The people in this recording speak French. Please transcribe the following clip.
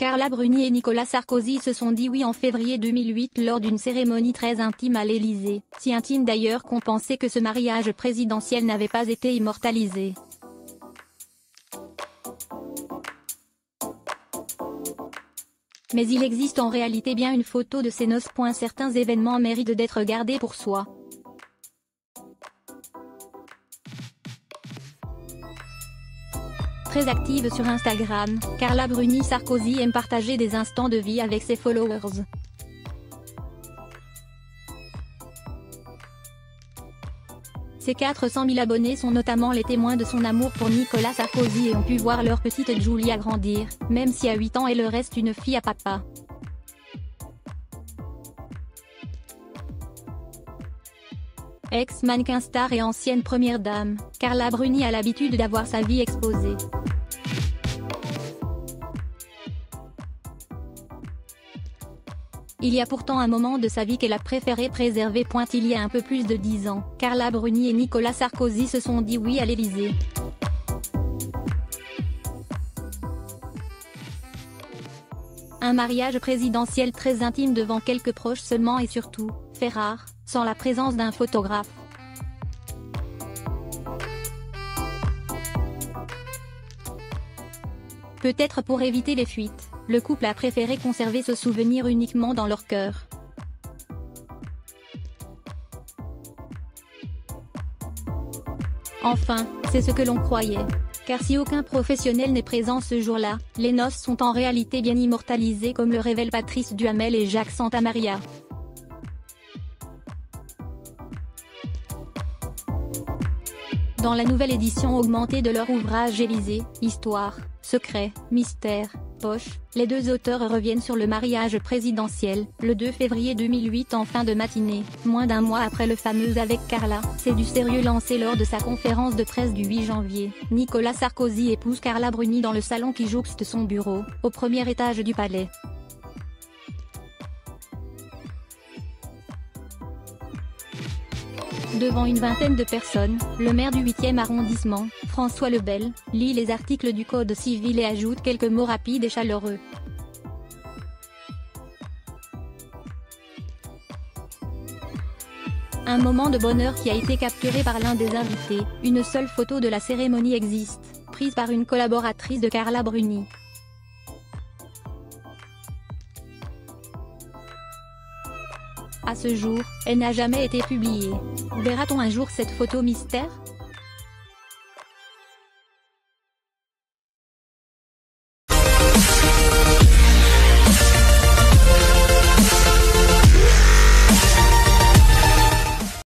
Carla Bruni et Nicolas Sarkozy se sont dit oui en février 2008 lors d'une cérémonie très intime à l'Élysée, si intime d'ailleurs qu'on pensait que ce mariage présidentiel n'avait pas été immortalisé. Mais il existe en réalité bien une photo de ces noces. Certains événements méritent d'être gardés pour soi. Très active sur Instagram, Carla Bruni Sarkozy aime partager des instants de vie avec ses followers. Ses 400 000 abonnés sont notamment les témoins de son amour pour Nicolas Sarkozy et ont pu voir leur petite Julia grandir, même si à 8 ans elle reste une fille à papa. Ex-mannequin star et ancienne première dame, Carla Bruni a l'habitude d'avoir sa vie exposée. Il y a pourtant un moment de sa vie qu'elle a préféré préserver. Il y a un peu plus de 10 ans, Carla Bruni et Nicolas Sarkozy se sont dit oui à l'Élysée. Un mariage présidentiel très intime devant quelques proches seulement et surtout, fait rare, sans la présence d'un photographe. Peut-être pour éviter les fuites, le couple a préféré conserver ce souvenir uniquement dans leur cœur. Enfin, c'est ce que l'on croyait. Car si aucun professionnel n'est présent ce jour-là, les noces sont en réalité bien immortalisées comme le révèlent Patrice Duhamel et Jacques Santamaria. Dans la nouvelle édition augmentée de leur ouvrage Élysée, Histoire, Secret, Mystère, Poche, les deux auteurs reviennent sur le mariage présidentiel, le 2 février 2008 en fin de matinée, moins d'un mois après le fameux avec Carla. C'est du sérieux lancé lors de sa conférence de presse du 8 janvier. Nicolas Sarkozy épouse Carla Bruni dans le salon qui jouxte son bureau, au premier étage du palais. Devant une vingtaine de personnes, le maire du 8e arrondissement, François Lebel, lit les articles du Code civil et ajoute quelques mots rapides et chaleureux. Un moment de bonheur qui a été capturé par l'un des invités. Une seule photo de la cérémonie existe, prise par une collaboratrice de Carla Bruni. À ce jour, elle n'a jamais été publiée. Verra-t-on un jour cette photo mystère ?